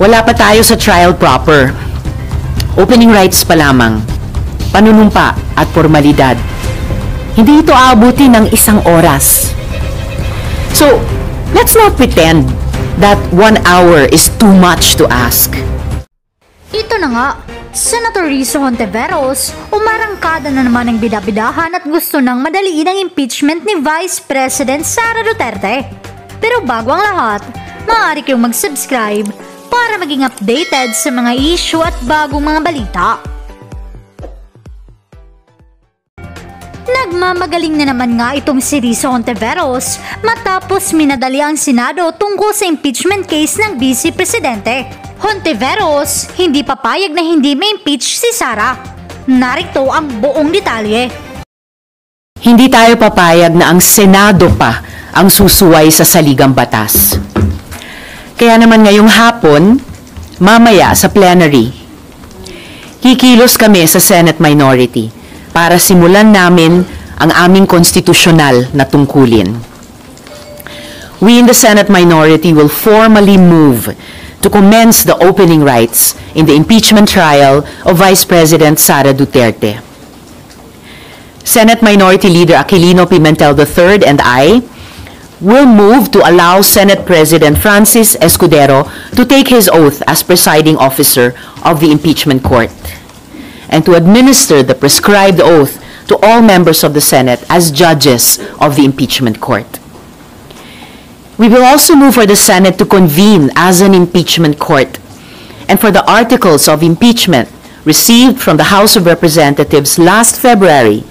Wala pa tayo sa trial proper. Opening rights pa lamang. Panunumpa at formalidad. Hindi ito aabuti ng isang oras. So, let's not pretend that 1 hour is too much to ask. Ito na nga, Senator Rizzo Hontiveros, umarangkada na naman ng bidabidahan at gusto nang madaliin ang impeachment ni Vice President Sara Duterte. Pero bago ang lahat, maaari kayong mag-subscribe para maging updated sa mga issue at bagong mga balita. Nagmamagaling na naman nga itong si Rizzo Hontiveros matapos minadali ang Senado tungkol sa impeachment case ng Vice Presidente. Hontiveros, hindi papayag na hindi ma-impeach si Sara. Narito ang buong detalye. Hindi tayo papayag na ang Senado pa ang susuway sa saligang batas. Kaya naman ngayong hapon, mamaya sa plenary, kikilos kami sa Senate minority para simulan namin ang aming konstitusyonal na tungkulin. We in the Senate minority will formally move to commence the opening rights in the impeachment trial of Vice President Sara Duterte. Senate Minority Leader Aquilino Pimentel III and I will move to allow Senate President Francis Escudero to take his oath as presiding officer of the impeachment court and to administer the prescribed oath to all members of the Senate as judges of the impeachment court. We will also move for the Senate to convene as an impeachment court and for the articles of impeachment received from the House of Representatives last February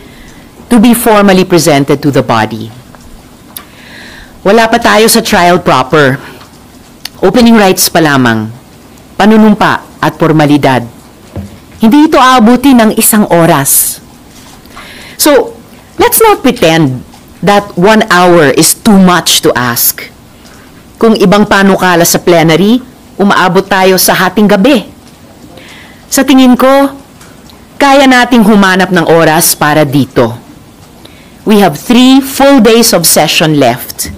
to be formally presented to the body. Wala pa tayo sa trial proper. Opening rights pa lamang. Panunumpa at formalidad. Hindi ito aabuti ng isang oras. So, let's not pretend that 1 hour is too much to ask. Kung ibang panukala sa plenary, umaabot tayo sa hating gabi. Sa tingin ko, kaya nating humanap ng oras para dito. We have 3 full days of session left,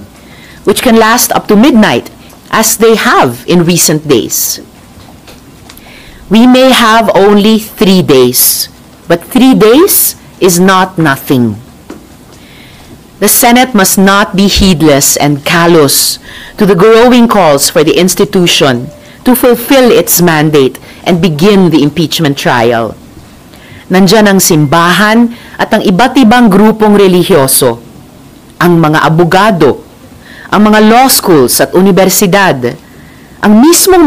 which can last up to midnight, as they have in recent days. We may have only 3 days, but 3 days is not nothing. The Senate must not be heedless and callous to the growing calls for the institution to fulfill its mandate and begin the impeachment trial. Nandyan ang simbahan at ang iba't ibang grupong relihiyoso, ang mga abogado, ang mga law schools at universidad, ang mismong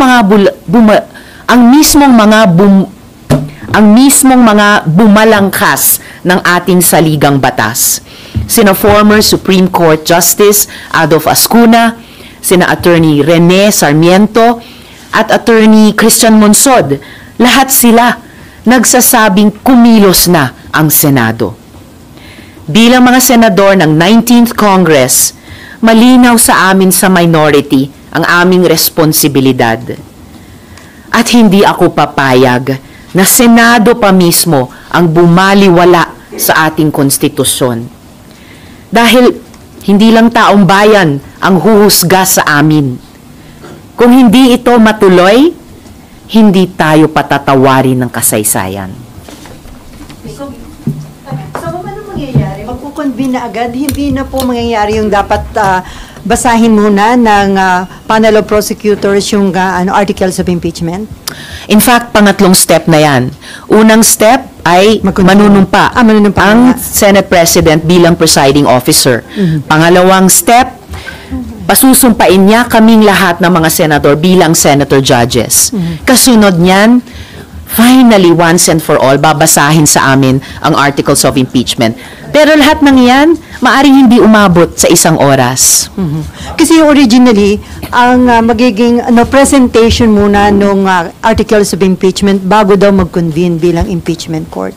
mga bumalangkas ng ating saligang batas. Sina former Supreme Court Justice Adolf Ascuna, sina Attorney Rene Sarmiento at Attorney Christian Monsod, lahat sila nagsasabing kumilos na ang Senado. Bilang mga senador ng 19th Congress, malinaw sa amin sa minority ang aming responsibilidad. At hindi ako papayag na Senado pa mismo ang bumaliwala sa ating konstitusyon. Dahil hindi lang taong bayan ang huhusga sa amin. Kung hindi ito matuloy, hindi tayo patatawarin ng kasaysayan. So paano mangyayari? Magkukonvene na agad? Hindi na po mangyayari yung dapat basahin muna ng panel of prosecutors yung articles of impeachment? In fact, pangatlong step na yan. Unang step ay manunumpa ang Senate President bilang presiding officer. Pangalawang step, pasusumpain niya kaming lahat ng mga senador bilang senator judges. Kasunod niyan, finally, once and for all, babasahin sa amin ang articles of impeachment. Pero lahat ng yan, maaring hindi umabot sa isang oras. Kasi originally, ang magiging presentation muna ng articles of impeachment bago daw mag-convene bilang impeachment court.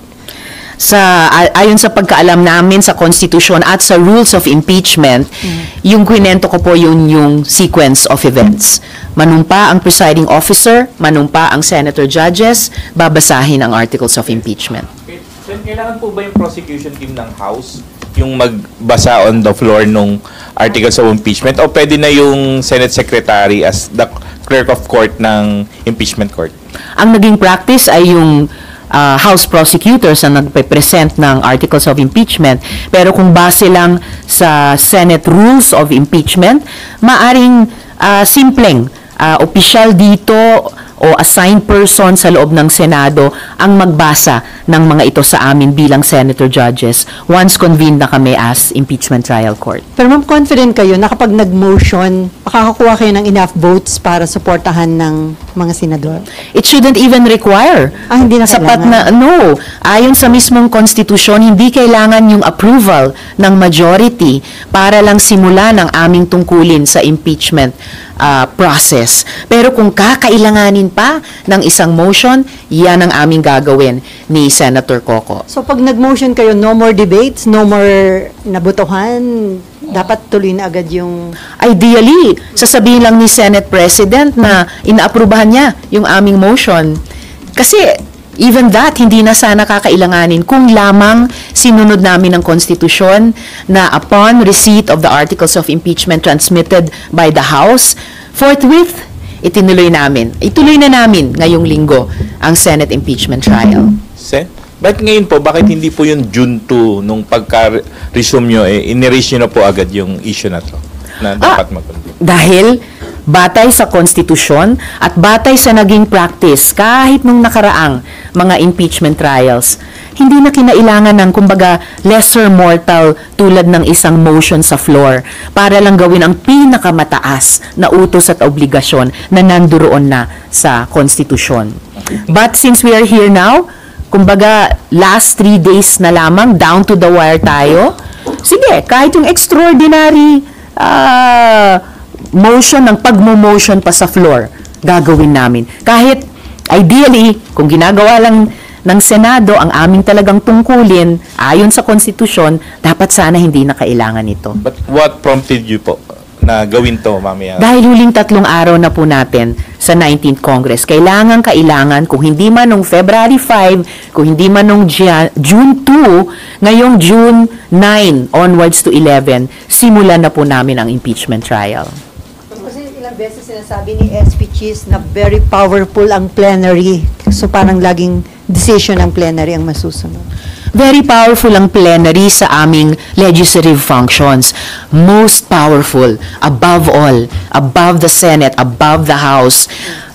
Ayon sa pagkaalam namin sa Constitution at sa rules of impeachment, yung kwento ko po yung sequence of events. Manumpa ang presiding officer, manumpa ang senator judges, babasahin ang articles of impeachment. So, kailangan po ba yung prosecution team ng House yung magbasa on the floor nung articles of impeachment o pwede na yung Senate Secretary as the clerk of court ng impeachment court? Ang naging practice ay yung House prosecutors ang nagpe-present ng articles of impeachment. Pero kung base lang sa Senate rules of impeachment, maaring simpleng opisyal dito o assigned person sa loob ng Senado ang magbasa ng mga ito sa amin bilang senator judges once convened na kami as impeachment trial court. Pero ma'am, confident kayo na kapag nag-motion, makakakuha kayo ng enough votes para suportahan ng mga senador? It shouldn't even require. Hindi na Sapat kailangan. no. Ayon sa mismong konstitusyon, hindi kailangan yung approval ng majority para lang simulan ang aming tungkulin sa impeachment process. Pero kung kakailanganin pa ng isang motion, yan ang aming gagawin ni Senator Coco. So pag nag-motion kayo, no more debates, no more nabutuhan, dapat tuloy na agad yung... Ideally, sasabihin lang ni Senate President na inaaprubahan niya yung aming motion. Kasi even that, hindi na sana kakailanganin kung lamang sinunod namin ang konstitusyon na upon receipt of the articles of impeachment transmitted by the House, forthwith, ituloy na namin ngayong linggo ang Senate impeachment trial. Bakit ngayon po, bakit hindi po yung June 2 nung pagka-resume nyo, in-erase nyo na po agad yung issue na to na dapat mag-convene? Dahil batay sa konstitusyon at batay sa naging practice kahit nung nakaraang mga impeachment trials, hindi na kinailangan ng kumbaga lesser mortal tulad ng isang motion sa floor para lang gawin ang pinakamataas na utos at obligasyon na nanduroon na sa konstitusyon. But since we are here now, kumbaga last 3 days na lamang, down to the wire tayo, sige, kahit yung extraordinary motion ng pagmo-motion pa sa floor, gagawin namin. Kahit ideally, kung ginagawa lang ng Senado ang aming talagang tungkulin, ayon sa konstitusyon, dapat sana hindi na kailangan ito. But what prompted you po na gawin to mamaya? Dahil huling 3 araw na po natin sa 19th Congress, kailangan, kung hindi man nung February 5, kung hindi man nung June 2, ngayong June 9 onwards to 11, simulan na po namin ang impeachment trial. Kasi ilang beses sinasabi ni SP Cheese na very powerful ang plenary. So parang laging decision ng plenary ang masusunod. Very powerful ang plenary sa aming legislative functions. Most powerful, above all, above the Senate, above the House,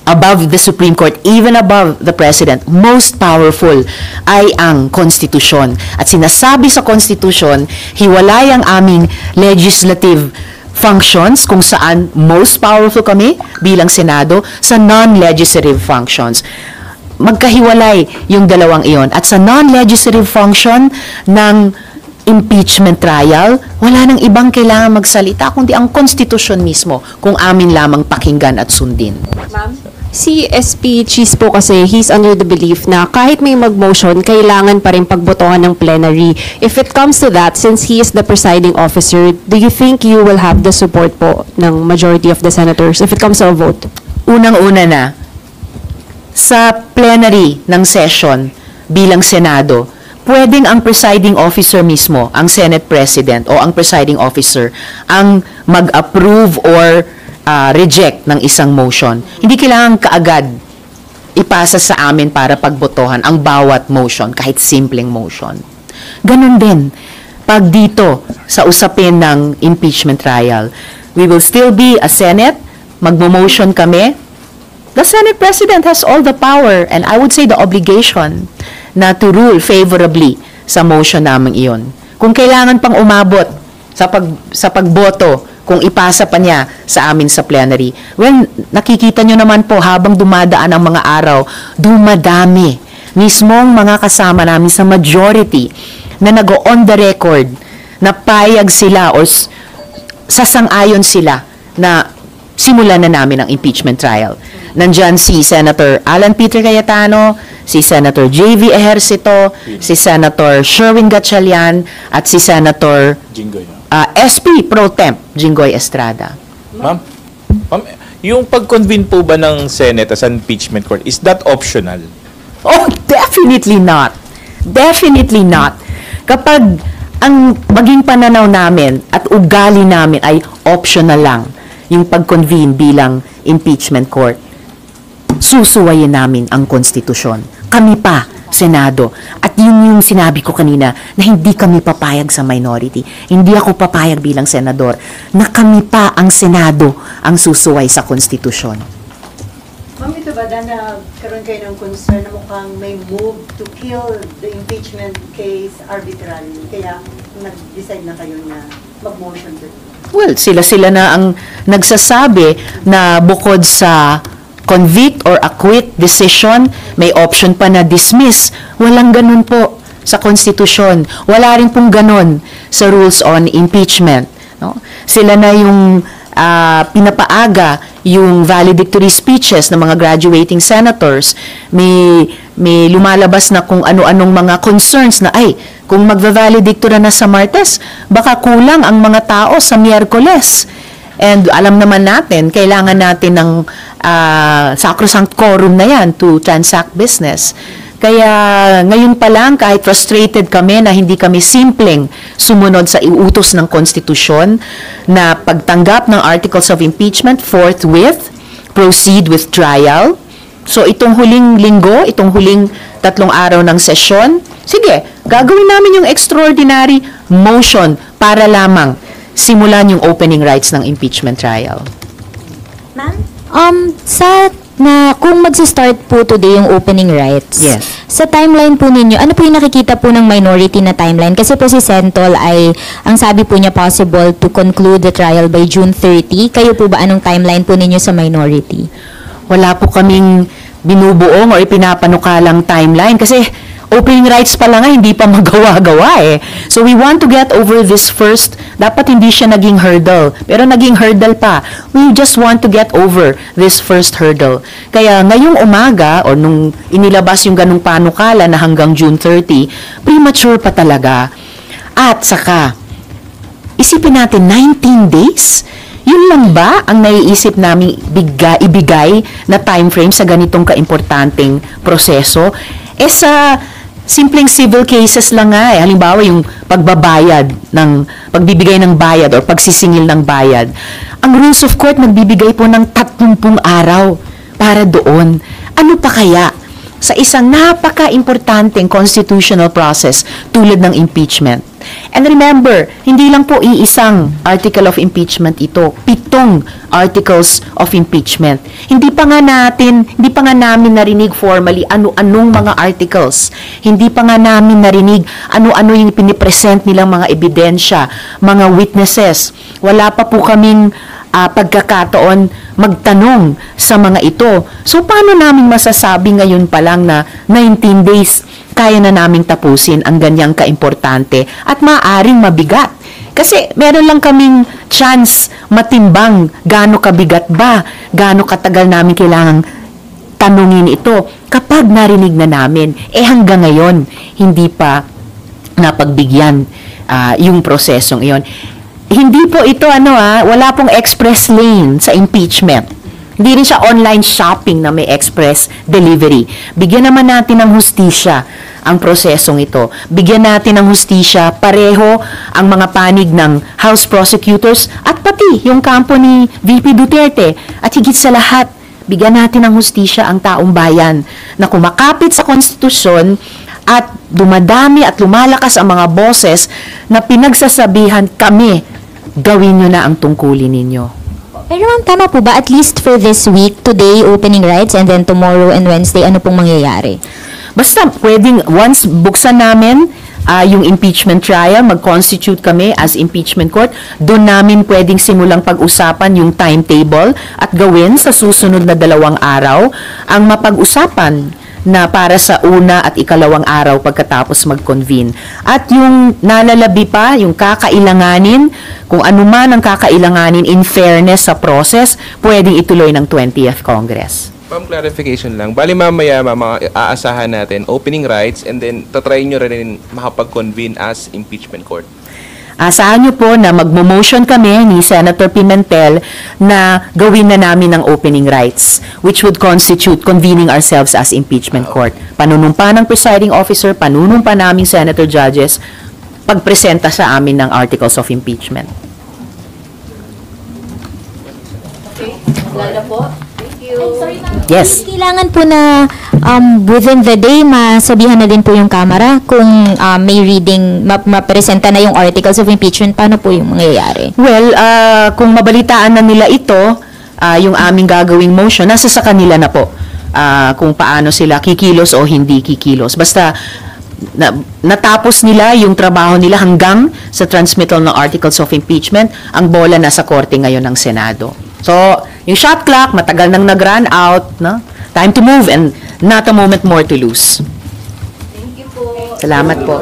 above the Supreme Court, even above the President, most powerful ay ang konstitusyon. At sinasabi sa konstitusyon, hiwalay ang aming legislative functions kung saan most powerful kami bilang Senado sa non-legislative functions. Magkahiwalay yung dalawang iyon. At sa non-legislative function ng impeachment trial, wala nang ibang kailangan magsalita kundi ang konstitusyon mismo kung amin lamang pakinggan at sundin. Si SP Cheese po kasi, he's under the belief na kahit may mag-motion, kailangan pa rin pagbotohan ng plenary. If it comes to that, since he is the presiding officer, do you think you will have the support po ng majority of the senators if it comes to a vote? Unang-una na, sa plenary ng session bilang Senado, pwedeng ang presiding officer mismo, ang Senate President o ang presiding officer, ang mag-approve or reject ng isang motion. Hindi kailangan kaagad ipasa sa amin para pagbotohan ang bawat motion, kahit simpleng motion. Ganon din, pag dito sa usapin ng impeachment trial, we will still be a Senate, magmo-motion kami. The Senate President has all the power and I would say the obligation na to rule favorably sa motion namin iyon. Kung kailangan pang umabot sa pagboto, kung ipasa pa niya sa amin sa plenary, well, nakikita nyo naman po habang dumadaan ang mga araw, dumadami mismong mga kasama namin sa majority na nag-on the record na payag sila or sasang-ayon sila na simulan na namin ang impeachment trial. Nandyan si Senator Alan Peter Cayetano, si Senator J.V. Ejercito, si Senator Sherwin Gatchalian, at si Senator Jinggoy. SP Pro Temp Jinggoy Estrada. Ma'am, yung pag-convene po ba ng Senate as an impeachment court, is that optional? Oh, definitely not. Definitely not. Kapag ang maging pananaw namin at ugali namin ay optional lang yung pag-convene bilang impeachment court. Susuwayin namin ang konstitusyon. Kami pa, Senado. At yun yung sinabi ko kanina na hindi kami papayag sa minority. Hindi ako papayag bilang senador na kami pa ang Senado ang susuway sa konstitusyon. Ma'am, ito ba na karoon kayo ng concern na mukhang may move to kill the impeachment case arbitrarily? Kaya nag-decide na kayo na mag-motion to? Well, sila na ang nagsasabi na bukod sa convict or acquit decision, may option pa na dismiss. Walang ganun po sa konstitusyon. Wala rin pong ganun sa rules on impeachment. No? Sila na yung pinapaaga yung valedictory speeches ng mga graduating senators. May lumalabas na kung ano-anong mga concerns na, ay, kung magva-valedictory na sa Martes, baka kulang ang mga tao sa Miyerkules. And alam naman natin, kailangan natin ng sacrosanct quorum na yan to transact business. Kaya ngayon pa lang, kahit frustrated kami na hindi kami simpleng sumunod sa iutos ng konstitusyon na pagtanggap ng articles of impeachment, forthwith, proceed with trial. So itong huling linggo, itong huling 3 araw ng sesyon, sige, gagawin namin yung extraordinary motion para lamang simulan yung opening rights ng impeachment trial. Ma'am, kung magsa-start po today yung opening rights, Yes. sa timeline po ninyo, ano po yung nakikita po ng minority na timeline? Kasi po si Sentol ay, ang sabi po niya possible to conclude the trial by June 30. Kayo po ba, anong timeline po ninyo sa minority? Wala po kaming binubuong o ipinapanukalang timeline kasi opening rights pa lang nga, hindi pa magawa-gawa eh. So we want to get over this first. Dapat hindi siya naging hurdle. Pero naging hurdle pa. We just want to get over this first hurdle. Kaya ngayong umaga, o nung inilabas yung ganung panukala na hanggang June 30, premature pa talaga. At saka, isipin natin, 19 days? Yun lang ba ang naiisip namin ibigay na time frame sa ganitong kaimportanteng proseso? Eh sa simpleng civil cases lang nga eh. Halimbawa yung pagbibigay ng bayad or pagsisingil ng bayad. Ang rules of court nagbibigay po ng 30 araw para doon. Ano pa kaya sa isang napaka-importanteng constitutional process tulad ng impeachment? And remember, hindi lang po iisang article of impeachment ito, 7 articles of impeachment. Hindi pa nga namin narinig formally ano-anong mga articles. Hindi pa nga namin narinig ano-ano yung pinipresent nilang mga ebidensya, mga witnesses. Wala pa po kaming pagkakataon magtanong sa mga ito. So, paano namin masasabi ngayon pa lang na 19 days kaya na naming tapusin ang ganyang kaimportante at maaaring mabigat? Kasi meron lang kaming chance matimbang gaano kabigat ba, gaano katagal namin kailangang tanungin ito kapag narinig na namin. Hanggang ngayon, hindi pa napagbigyan yung prosesong iyon. Hindi po ito wala pong express lane sa impeachment. Hindi rin siya online shopping na may express delivery. Bigyan naman natin ng hustisya ang prosesong ito. Bigyan natin ng hustisya pareho ang mga panig ng House prosecutors at pati yung kampo ni VP Duterte. At higit sa lahat, bigyan natin ng hustisya ang taong bayan na kumakapit sa konstitusyon at dumadami at lumalakas ang mga boses na pinagsasabihan kami, gawin nyo na ang tungkulin ninyo. Pero ma'am, tama po ba, at least for this week, today, opening rights, and then tomorrow and Wednesday, ano pong mangyayari? Basta, pwedeng, once buksan namin yung impeachment trial, mag-constitute kami as impeachment court, doon namin pwedeng simulang pag-usapan yung timetable at gawin sa susunod na 2 araw ang mapag-usapan na para sa una at ikalawang araw pagkatapos mag-convene. At yung nalalabi pa, yung kakailanganin, kung ano man ang kakailanganin in fairness sa process, pwedeng ituloy ng 20th Congress. Ma'am, clarification lang. Bali mamaya, aasahan natin opening rights and then tatry nyo rin makapag-convene as impeachment court. Asahan nyo po na magmo-motion kami ni Senator Pimentel na gawin na namin ang opening rights, which would constitute convening ourselves as impeachment court. Panunumpa ng presiding officer, panunumpa naming senator judges, pagpresenta sa amin ng articles of impeachment. Yes. Kailangan po na within the day, masabihan na din po yung Kamara kung may reading, mapresenta na yung articles of impeachment, paano po yung mangyayari? Well, kung mabalitaan na nila ito, yung aming gagawing motion, nasa sa kanila na po kung paano sila kikilos o hindi kikilos. Basta natapos nila yung trabaho nila hanggang sa transmittal ng articles of impeachment, ang bola nasa korte ngayon ng Senado. So, yung shot clock, matagal nang nag-run out, no? Time to move and not a moment more to lose. Thank you po. Salamat po.